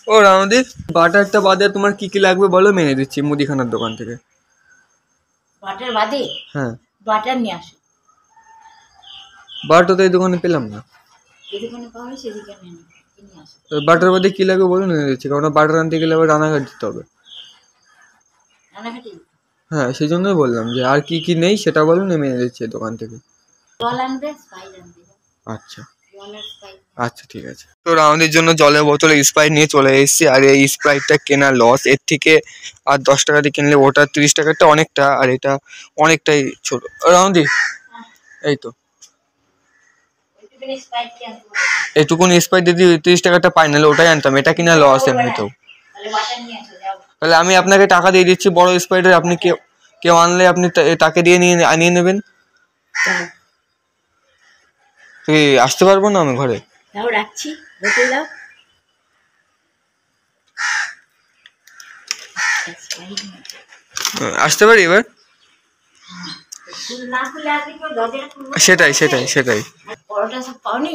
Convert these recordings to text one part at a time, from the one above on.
ও রাউদি, বাটারটা বাদে তোমার কি কি লাগবে বলো, মেনে দিচ্ছি মুদিখানার দোকান থেকে। বাটার বাদে? হ্যাঁ, বাটার নিয়ে আসো। বাটার তো এই দোকানে পেলাম না। যে দোকানে পাওয়া হয় সেই দোকানে নিয়ে আসো। বাটার বাদে কি লাগবে বলুন, এনে দিচ্ছি। কারণ বাটার আনতে গেলে আবার রানাঘাট দিতে হবে। রানাঘাটে? হ্যাঁ, সেই জন্যই বললাম যে আর কি কি নেই সেটা বলুন, আমি এনে দিচ্ছি দোকান থেকে। জল আনবে, স্প্রাইট আনবে। আচ্ছা জল আর স্প্রাইট। আচ্ছা, ঠিক আছে। তো আমাদের জন্য জলের বোতলে স্প্রাইট নিয়ে চলে এসেছি। আর এই স্প্রাইটটা কেনা লস, এর থেকে আর 10 টাকা দিয়ে কিনলে ওটা 30 টাকারটা অনেকটা, আর এটা অনেকটাই ছোট। রাউন্দি, এই তো এইটুকুনি স্প্রাইট দিয়ে 30 টাকাটা পাই, নাহলে ওটাই আনতাম। এটা কিনা লস এমনিতেও। তাহলে আমি আপনাকে টাকা দিয়ে দিচ্ছি বড় স্প্রাইটের, আপনি কেউ আনলে আপনি তাকে দিয়ে আনিয়ে নেবেন। তুই আসতে পারবো না আমি ঘরে। দাও, রাখছি, বোতল দাও। আসতে পারি এবার? সেটাই সেটাই সেটাই। পরোটা সব পাওনি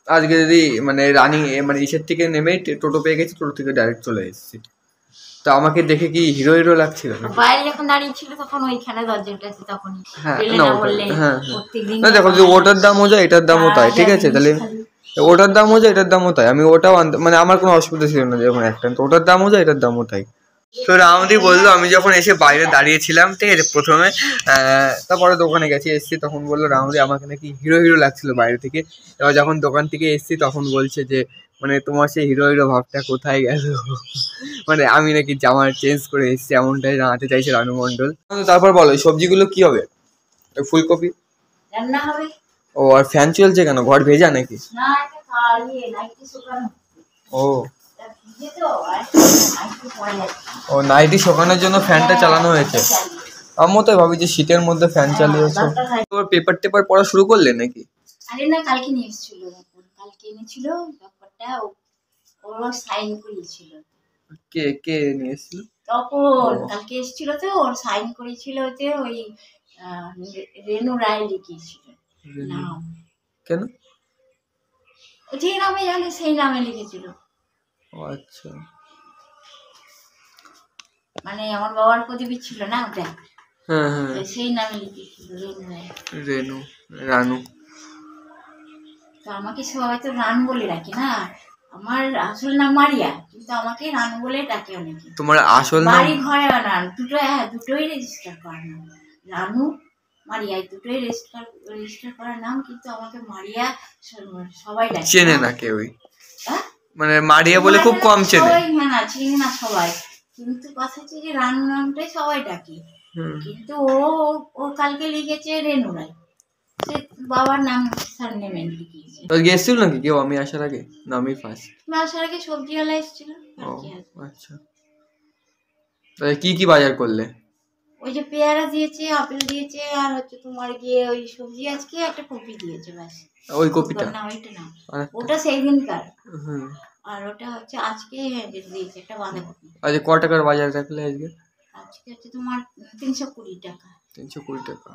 আজকে যদি মানে রানিং মানে ইসের থেকে নেমেই টোটো পেয়ে গেছি, টোটো থেকে ডাইরেক্ট চলে এসেছি। তো আমাকে দেখে কি হিরো হিরো লাগছিল না? বাইরে যখন দাঁড়িয়ে ছিল তখন ওইখানে দরজাটা আছে তখনই। হ্যাঁ না বললে হ্যাঁ প্রত্যেকদিন না, দেখো যে ওটার দামও যায় এটার দামও তাই, ঠিক আছে? তাহলে ওটার দামও যায় এটার দামও তাই, আমি ওটাও আনতে মানে আমার কোনো অসুবিধা ছিল না যখন একটা, তো ওটার দামও যায় এটার দামও তাই। তো রাউন্দি বললো, আমি যখন এসে বাইরে দাঁড়িয়েছিলাম, ঠিক আছে, প্রথমে তারপরে দোকানে গেছি, এসছি, তখন বললো রাউন্দি আমাকে নাকি হিরো হিরো লাগছিল বাইরে থেকে। এবার যখন দোকান থেকে এসছি তখন বলছে যে মানে তোমার সেই হিরো হিরো ভাবটা কোথায় গেল। মানে আমি নাকি জামা চেঞ্জ করে এসছি এমনটাই জানাতে চাইছে রানু মণ্ডল। তারপর বলো এই সবজিগুলো কি হবে? ফুলকপি রান্না হবে। ও, আর ফ্যান চলছে কেন? ঘর ভেজা নাকি? না, এটা কালিয়ে নাইটি শুকানো। ও ভিজে তো, আর নাইটি পরে যাচ্ছে। ও, নাইটি শোকানোর জন্য ফ্যানটা চালানো হয়েছে। আমিও তো ভাবি যে শীতের মধ্যে ফ্যান চালিয়েছো। তোর পেপার টেপার পড়া শুরু করলে নাকি? আরে না, কালকে নিয়ে এসেছিল। কালকে এনেছিল ব্যাপারটা, ওর সাইন করিয়েছিল। কে কে নিয়ে এসেছিল? তখন কালকে এসেছিল তো, ওর সাইন করেছিল যে ওই রেনু রায় লিখিয়েছিল নাম। কেন? যে নামে জানে সেই নামে লিখেছিল। ও আচ্ছা, মানে আমার বাবার প্রদীপ ছিল না ওটা, হ্যাঁ হ্যাঁ, সেই নামে লিখেছিল রেনু রায়। রেনু, রানু। তো আমাকে সবাই তো রান বলে ডাকে না, আমার আসল নাম মারিয়া, কিন্তু আমাকে রান বলে ডাকে অনেকে। তোমার আসল নাম? বাড়ি ঘরে নাম দুটো, হ্যাঁ দুটোই রেজিস্টার করা নাম, রানু মারিয়া দুটোই রেজিস্টার করা নাম, কিন্তু আমাকে মারিয়া সবাই ডাকে। চেনে না কেউই? মানে মারিয়া বলে খুব কম চেনে। সবাই না চিনি না সবাই, কিন্তু কথা হচ্ছে যে রানু নামটাই সবাই ডাকে। কিন্তু ও কালকে লিখেছে রেনু রায়, সে বাবার নাম সারনেমে লিখিয়েছে। গেছিল নাকি কেউ আমি আসার আগে? না আমি ফার্স্ট। তুমি আসার আগে সবজিওয়ালা এসেছিল। আচ্ছা, তাহলে কি কি বাজার করলে? ওই যে পেয়ারা দিয়েছে, আপেল দিয়েছে, আর হচ্ছে তোমার গিয়ে ওই সবজি আজকে একটা কপি দিয়েছে ব্যাস। ওই কপিটা না, ওইটা না, ওটা সেই দিনকার। আর ওটা হচ্ছে আজকে দিয়েছে একটা বাঁধাকপি। আচ্ছা, ক টাকার বাজার রাখলে আজকে? আজকে হচ্ছে তোমার 320 টাকা। 320 টাকা।